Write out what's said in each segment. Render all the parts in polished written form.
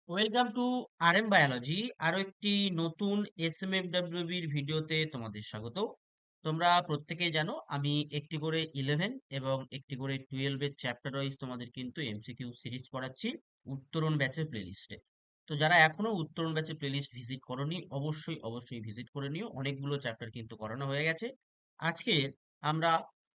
Welcome to RM biology. আরো একটি নতুন এসএমএফডব্লিউবির ভিডিওতে তোমাদের স্বাগত। তোমরা প্রত্যেকেই জানো আমি একটি করে 11 এবং একটি করে 12 এর চ্যাপ্টার ওয়াইজ তোমাদের কিন্তু এমসিকিউ সিরিজ পড়াচ্ছি উত্তরণ ব্যাচের প্লেলিস্টে। তো যারা এখনো উত্তরণ ব্যাচের প্লেলিস্ট ভিজিট করোনি অবশ্যই অবশ্যই ভিজিট করে নিও, অনেকগুলো চ্যাপ্টার কিন্তু করানো হয়ে গেছে। আজকে আমরা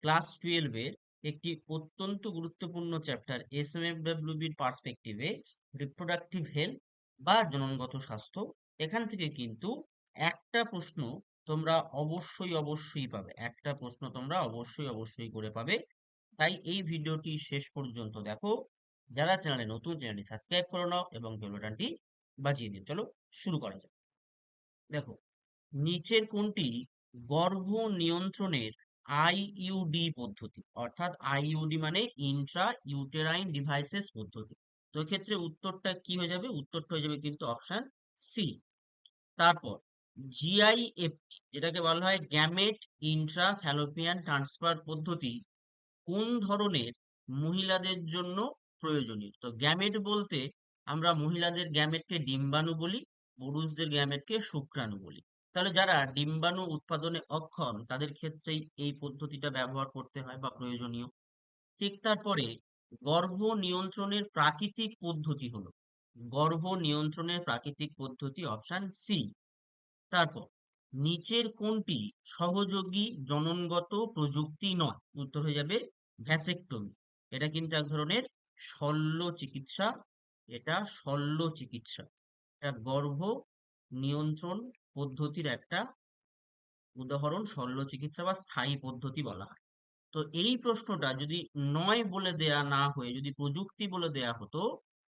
ক্লাস 12 এর একটি অত্যন্ত গুরুত্বপূর্ণ চ্যাপ্টার এসএমএফডব্লিউবির পার্সপেক্টিভে রিপ্রোডাক্টিভ হেলথ বা জননগত স্বাস্থ্য, এখান থেকে কিন্তু একটা প্রশ্ন তোমরা অবশ্যই অবশ্যই পাবে, একটা প্রশ্ন তোমরা অবশ্যই অবশ্যই করে পাবে। তাই এই ভিডিওটি শেষ পর্যন্ত দেখো। যারা চ্যানেলে নতুন, চ্যানেলটি সাবস্ক্রাইব করে নাও এবং বেল বাটনটি বাজিয়ে দিও। চলো শুরু করা যাক। দেখো, নিচের কোনটি গর্ভ নিয়ন্ত্রণের আইইউডি পদ্ধতি, অর্থাৎ আইইউডি মানে ইন্ট্রা ইউটেরাইন ডিভাইসেস পদ্ধতি। তো এক্ষেত্রে উত্তরটা কি হয়ে যাবে? উত্তরটা হয়ে যাবে কিন্তু অপশন সি। তারপর জিআইএফটি, যেটাকে বলা হয় গ্যামেট ইন্ট্রা ফ্যালোপিয়ান ট্রান্সফার পদ্ধতি, কোন ধরনের মহিলাদের জন্য প্রয়োজনীয়? তো গ্যামেট বলতে আমরা মহিলাদের গ্যামেটকে ডিম্বাণু বলি, পুরুষদের গ্যামেটকে শুক্রাণু বলি। তাহলে যারা ডিম্বাণু উৎপাদনে অক্ষম তাদের ক্ষেত্রেই এই পদ্ধতিটা ব্যবহার করতে হয় বা প্রয়োজনীয়। ঠিক তারপরে গর্ভ নিয়ন্ত্রণের প্রাকৃতিক পদ্ধতি হলো, গর্ভ নিয়ন্ত্রণের প্রাকৃতিক পদ্ধতি অপশন সি। তারপর নিচের কোনটি সহযোগী জননগত প্রযুক্তি নয়? উত্তর হয়ে যাবে ভ্যাসেক্টমি। এটা কিন্তু এক ধরনের শল্য চিকিৎসা, এটা শল্য চিকিৎসা, এটা গর্ভ নিয়ন্ত্রণ পদ্ধতির একটা উদাহরণ। শল্য চিকিৎসা বা স্থায়ী পদ্ধতি বলা হয়। তো এই প্রশ্নটা যদি নয় বলে দেয়া না হয়ে যদি প্রযুক্তি বলে দেয়া হতো,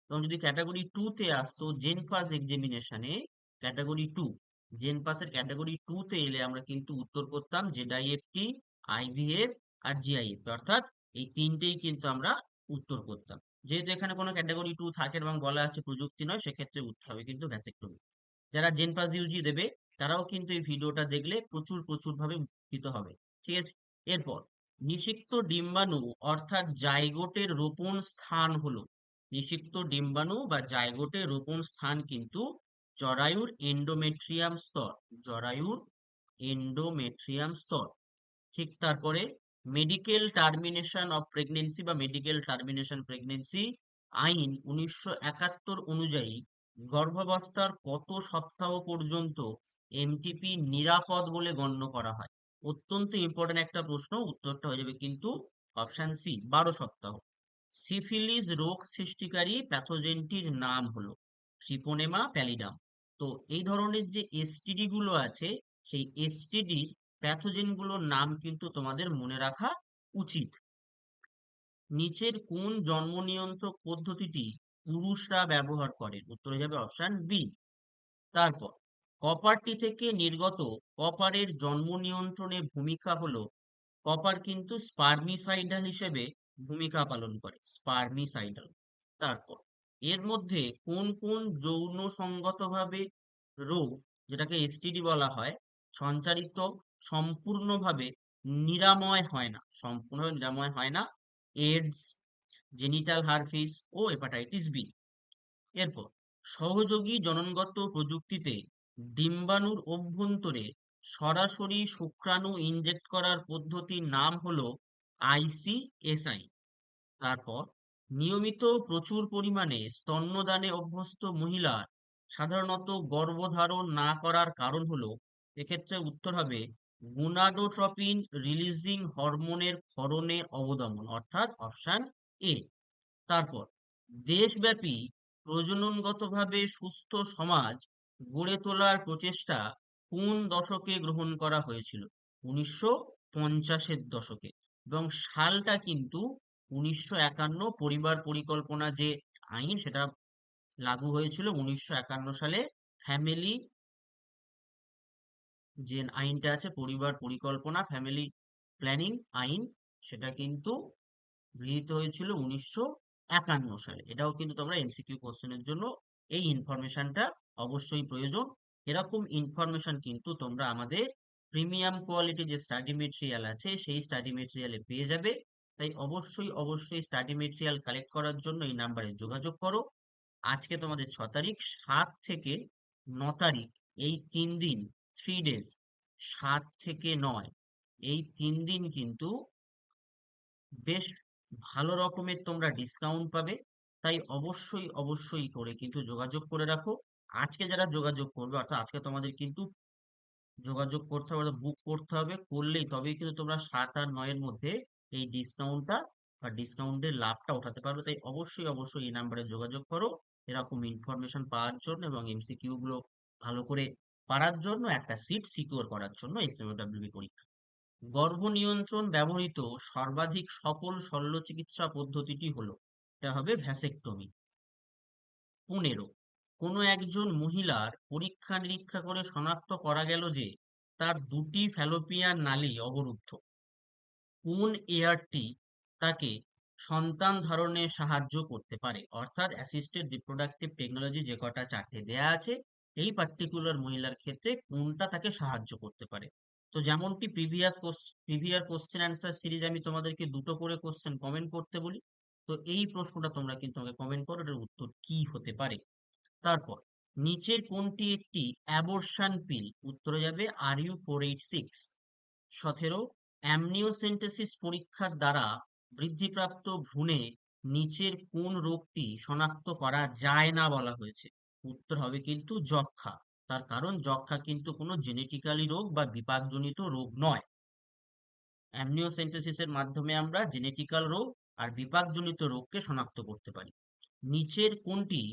এবং যদি ক্যাটাগরি 2 তে আসতো জেনপাস এক্সামিনেশনে, ক্যাটাগরি 2, জেনপাসের ক্যাটাগরি 2 তে এলে আমরা কিন্তু উত্তর করতাম জেডআইএফটি, আইভিএফ আর জিআইএফ, অর্থাৎ এই তিনটেই কিন্তু আমরা উত্তর করতাম। যেহেতু এখানে কোনো ক্যাটাগরি 2 থাকে এবং বলা আছে প্রযুক্তি নয়, সেক্ষেত্রে উত্তর হবে কিন্তু ভ্যাসেক্টমি। যারা জেনপাস ইউজি দেবে তারাও কিন্তু এই ভিডিওটা দেখলে প্রচুর প্রচুর ভাবে উপকৃত হবে। ঠিক আছে। এরপর নিষিক্ত ডিম্বাণু অর্থাৎ জাইগোটের রোপণ স্থান হলো, নিষিক্ত ডিম্বাণু বা জাইগোটের রোপণ স্থান কিন্তু জরায়ুর এন্ডোমেট্রিয়াম স্তর, জরায়ুর এন্ডোমেট্রিয়াম স্তর। ঠিক তারপরে মেডিকেল টার্মিনেশন অফ প্রেগনেন্সি বা মেডিকেল টার্মিনেশন প্রেগনেন্সি আইন 1971 অনুযায়ী গর্ভাবস্থার কত সপ্তাহ পর্যন্ত এমটিপি নিরাপদ বলে গণ্য করা হয়? অত্যন্ত ইম্পর্টেন্ট একটা প্রশ্ন, উত্তরটা হয়ে যাবে কিন্তু অপশন সি, 12 সপ্তাহ। সিফিলিস রোগ সৃষ্টিকারী প্যাথোজেনটির নাম হলো ট্রিপোনেমা প্যালিডাম। তো এই ধরনের যে এসটিডি গুলো আছে, সেই এসটিডি প্যাথোজেন গুলোর নাম কিন্তু তোমাদের মনে রাখা উচিত। নিচের কোন জন্ম নিয়ন্ত্রক পদ্ধতিটি পুরুষরা ব্যবহার করেন? উত্তর হয়ে যাবে অপশন বি। তারপর কপারটি থেকে নির্গত কপারের জন্ম নিয়ন্ত্রণে ভূমিকা হলো, কপার কিন্তু স্পার্মিসাইডাল হিসেবে ভূমিকা পালন করে, স্পার্মিসাইডাল। তারপর এর মধ্যে কোন কোন যৌন সংগতভাবে রোগ, যেটাকে এসটিডি বলা হয়, সঞ্চারিত সম্পূর্ণভাবে নিরাময় হয় না, সম্পূর্ণভাবে নিরাময় হয় না? এডস, জেনিটাল হারফিস ও হেপাটাইটিস বি। এরপর সহযোগী জননগত প্রযুক্তিতে ডিম্বাণুর অভ্যন্তরে সরাসরি শুক্রাণু ইনজেক্ট করার পদ্ধতির নাম হলো আইসিএসআই। তারপর নিয়মিত প্রচুর পরিমাণে স্তন্যদানে অভ্যস্ত মহিলার সাধারণত গর্ভধারণ না করার কারণ হলো, এক্ষেত্রে উত্তর হবে গুনাডোট্রপিন রিলিজিং হরমোনের ক্ষরণে অবদমন, অর্থাৎ অপশন এ। তারপর দেশব্যাপী প্রজননগতভাবে সুস্থ সমাজ গড়ে তোলার প্রচেষ্টা কোন দশকে গ্রহণ করা হয়েছিল? 1950-এর দশকে। এবং সালটা কিন্তু 1951, পরিবার পরিকল্পনা যে আইন সেটা লাগু হয়েছিল 1951 সালে। ফ্যামিলি যে আইনটা আছে, পরিবার পরিকল্পনা ফ্যামিলি প্ল্যানিং আইন, সেটা কিন্তু গৃহীত হয়েছিল 1951 সালে। এটাও কিন্তু তোমরা এমসিকিউ কোশ্চেনের জন্য এই ইনফরমেশনটা অবশ্যই প্রয়োজন। এরকম ইনফরমেশন কিন্তু তোমরা আমাদের প্রিমিয়াম কোয়ালিটি যে স্টাডি মেটেরিয়াল আছে সেই স্টাডি মেটেরিয়ালে পেয়ে যাবে। তাই অবশ্যই অবশ্যই স্টাডি মেটেরিয়াল কালেক্ট করার জন্য এই নাম্বারে যোগাযোগ করো। আজকে তোমাদের 6 তারিখ, 7 থেকে 9 তারিখ, এই 3 দিন, 3 days, 7 থেকে 9, এই 3 দিন কিন্তু বেশ ভালো রকমের তোমরা ডিসকাউন্ট পাবে। তাই অবশ্যই অবশ্যই করে কিন্তু যোগাযোগ করে রাখো। আজকে যারা যোগাযোগ করবে, অর্থাৎ আজকে তোমাদের কিন্তু যোগাযোগ করতে হবে, বুক করতে হবে, করলেই তবেই কিন্তু তোমরা 7 আর 9 এর মধ্যে এই ডিসকাউন্টটা বা ডিসকাউন্টের লাভটা উঠাতে পারবে। তাই অবশ্যই অবশ্যই এই নাম্বারে যোগাযোগ করো এরকম ইনফরমেশন পাওয়ার জন্য এবং এমসিকিউ গুলো ভালো করে পারার জন্য, একটা সিট সিকিউর করার জন্য এসএমডব্লিউবি পরীক্ষা। গর্ভ নিয়ন্ত্রণ ব্যবহৃত সর্বাধিক সফল শল্য চিকিৎসা পদ্ধতিটি হলো, এটা হবে ভ্যাসেকটমি। 15, কোনো একজন মহিলার পরীক্ষা নিরীক্ষা করে শনাক্ত করা গেল যে তার 2টি ফ্যালোপিয়ান নালী অবরুদ্ধ। কোন এআরটি তাকে সন্তান ধারণে সাহায্য করতে পারে? অর্থাৎ অ্যাসিস্টেড রিপ্রোডাক্টিভ টেকনোলজি যে কটা চারটে দেয়া আছে, এই পার্টিকুলার মহিলার ক্ষেত্রে কোনটা তাকে সাহায্য করতে পারে? তো যেমনটি প্রিভিয়াস কোশ্চেন অ্যান্সার সিরিজ আমি তোমাদেরকে দুটো করে কোশ্চেন কমেন্ট করতে বলি, তো এই প্রশ্নটা তোমরা কিন্তু আমাকে কমেন্ট করো, এটার উত্তর কি হতে পারে। তারপর, নিচের কোনটি একটি অ্যাবর্শন পিল? উত্তরে যাবে RU486। 17, অ্যামনিওসেন্টেসিস পরীক্ষার দ্বারা বৃদ্ধিপ্রাপ্ত ভ্রূণে নিচের কোন রোগটি শনাক্ত করা যায় না বলা হয়েছে? উত্তর হবে কিন্তু যক্ষ্মা। তার কারণ যক্ষ্মা কিন্তু কোনো জেনেটিক্যালি রোগ বা বিপাকজনিত রোগ নয়। অ্যামনিওসেন্টেসিসের মাধ্যমে আমরা জেনেটিক্যাল রোগ আর বিপাকজনিত রোগকে শনাক্ত করতে পারি। নিচের কোনটি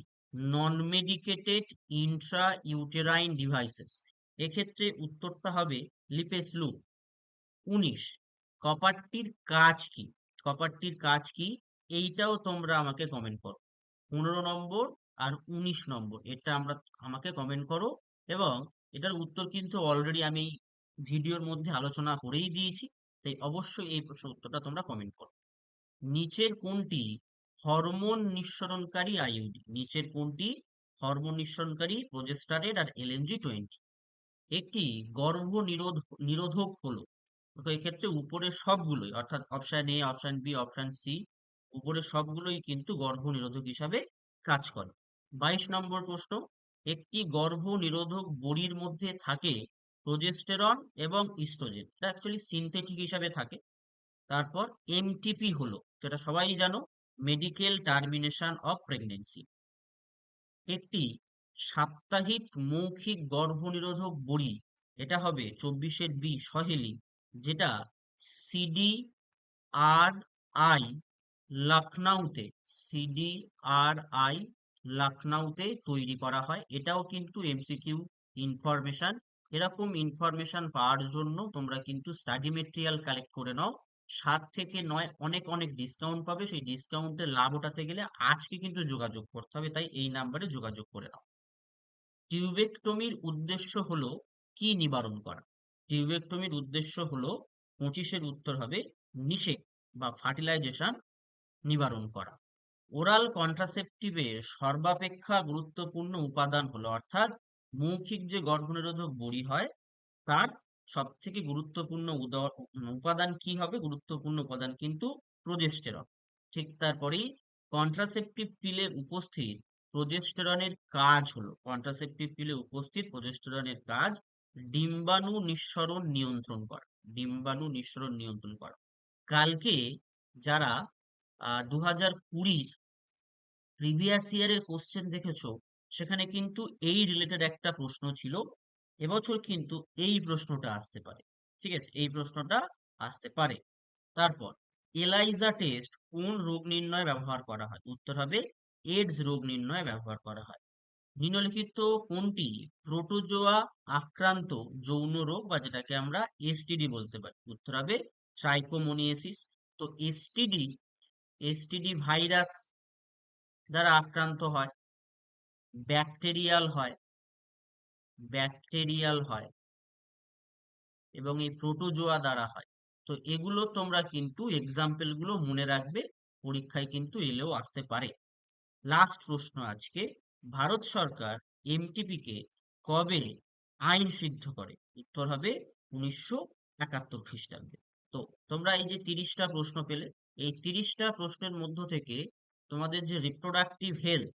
নন মেডিকেটেড ইন্ট্রা ইউটেরাইন ডিভাইসেস? এক্ষেত্রে উত্তরটা হবে লিপেস লুপ। 19, কপারটির কাজ কি? কপারটির কাজ কি? এইটাও তোমরা আমাকে কমেন্ট করো। 15 নম্বর আর 19 নম্বর, এটা আমাকে কমেন্ট করো। এবং এটার উত্তর কিন্তু অলরেডি আমি ভিডিওর মধ্যে আলোচনা করেই দিয়েছি। তাই অবশ্যই এই প্রশ্নের উত্তরটা তোমরা কমেন্ট করো। নিচের কোনটি হরমোন নিঃসরণকারী আইইউডি? নিচের কোনটি হরমোন নিঃসরণকারী প্রোজেস্টারেড আর LNG-20? একটি গর্ভ নিরোধক হলো, তো এক্ষেত্রে উপরের সবগুলোই, অর্থাৎ option A, option B, option C, উপরের সবগুলোই কিন্তু গর্ভ নিরোধক হিসাবে কাজ করে। 22 নম্বর প্রশ্ন, একটি গর্ভ নিরোধক বড়ির মধ্যে থাকে প্রোজেস্টেরন এবং ইস্ট্রোজেন, এটা অ্যাকচুয়ালি সিনথেটিক হিসাবে থাকে। তারপর এমটিপি হলো, যেটা সবাই জানো, মেডিকেল টার্মিনেশন অফ প্রেগনেন্সি। একটি সাপ্তাহিক মৌখিক গর্ভনিরোধক বড়ি, এটা হবে 24-এর বি সহেলি, যেটা CDRI লখনউতে, CDRI লখনউতে তৈরি করা হয়। এটাও কিন্তু এমসিকিউ ইনফরমেশন। এরকম ইনফরমেশন পাওয়ার জন্য তোমরা কিন্তু স্টাডি মেটেরিয়াল কালেক্ট করে নাও। 7 থেকে 9 অনেক অনেক ডিসকাউন্ট পাবে। সেই ডিসকাউন্টের লাভ ওঠাতে গেলে আজকে কিন্তু যোগাযোগ করতে হবে, তাই এই নাম্বারে যোগাযোগ করে নাও। টিউবেক্টমির উদ্দেশ্য হলো কি নিবারণ করা? টিউবেক্টমির উদ্দেশ্য হলো, 25-এর উত্তর হবে নিষেক বা ফার্টিলাইজেশন নিবারণ করা। ওরাল কন্ট্রাসেপটিভের সর্বাপেক্ষা গুরুত্বপূর্ণ উপাদান হলো, অর্থাৎ মৌখিক যে গর্ভনিরোধক বড়ি হয় তার সব থেকে গুরুত্বপূর্ণ উপাদান কি হবে? গুরুত্বপূর্ণ উপাদান কিন্তু প্রোজেস্টেরন। ঠিক তারপরেই কন্ট্রাসেপটিভ পিলে উপস্থিত প্রোজেস্টেরনের কাজ হলো, কন্ট্রাসেপটিভ পিলে উপস্থিত প্রোজেস্টেরনের কাজ ডিম্বাণু নিঃসরণ নিয়ন্ত্রণ করা। ডিম্বাণু নিঃসরণ নিয়ন্ত্রণ করা। কালকে যারা 2020 প্রিভিয়াস ইয়ারের কোশ্চেন দেখেছো, সেখানে কিন্তু এই রিলেটেড একটা প্রশ্ন ছিল। এবছর কিন্তু এই প্রশ্নটা আসতে পারে। ঠিক আছে, এই প্রশ্নটা আসতে পারে। তারপর, এলাইজা টেস্ট কোন রোগ নির্ণয়ে ব্যবহার করা হয়? উত্তর হবে এইডস রোগ নির্ণয়ে ব্যবহার করা হয়। নিম্নলিখিত কোনটি প্রোটোজোয়া আক্রান্ত যৌন রোগ, বা যেটাকে আমরা এসটিডি বলতে পারি? উত্তর হবে ট্রাইকোমোনিয়াসিস। তো এসটিডি, এসটিডি ভাইরাস দ্বারা আক্রান্ত হয়, ব্যাকটেরিয়াল হয়, ব্যাকটেরিয়াল হয় এবং এই প্রোটোজোয়া দ্বারা হয়। তো এগুলো তোমরা কিন্তু এক্সাম্পল গুলো মনে রাখবে, পরীক্ষায় কিন্তু এলেও আসতে পারে। লাস্ট প্রশ্ন আজকে, ভারত সরকার এমটিপি কে কবে আইন সিদ্ধ করে? উত্তর হবে 1971 খ্রিস্টাব্দে। তো তোমরা এই যে 30টা প্রশ্ন পেলে, এই 30টা প্রশ্নের মধ্য থেকে তোমাদের যে রিপ্রোডাক্টিভ হেলথ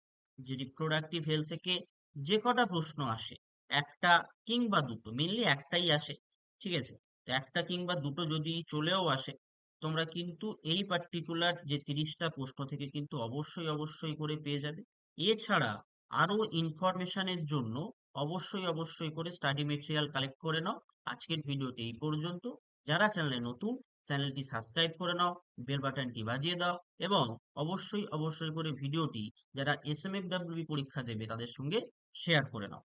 যে রিপ্রোডাক্টিভ হেলথ থেকে যে কটা প্রশ্ন আসে, একটা কিংবা দুটো, মেনলি একটাই আসে, ঠিক আছে? তো একটা কিংবা দুটো যদি চলেও আসে, তোমরা কিন্তু এই পার্টিকুলার যে 30টা প্রশ্ন থেকে কিন্তু অবশ্যই অবশ্যই করে পেয়ে যাবে। এছাড়া আরো ইনফরমেশনের জন্য অবশ্যই অবশ্যই করে স্টাডি মেটেরিয়াল কালেক্ট করে নাও। আজকের ভিডিওটি এই পর্যন্ত। যারা চ্যানেলে নতুন, চ্যানেলটি সাবস্ক্রাইব করে নাও, বেল বাটনটি বাজিয়ে দাও এবং অবশ্যই অবশ্যই করে ভিডিওটি যারা এসএমএফডব্লিউবি পরীক্ষা দেবে তাদের সঙ্গে শেয়ার করে নাও।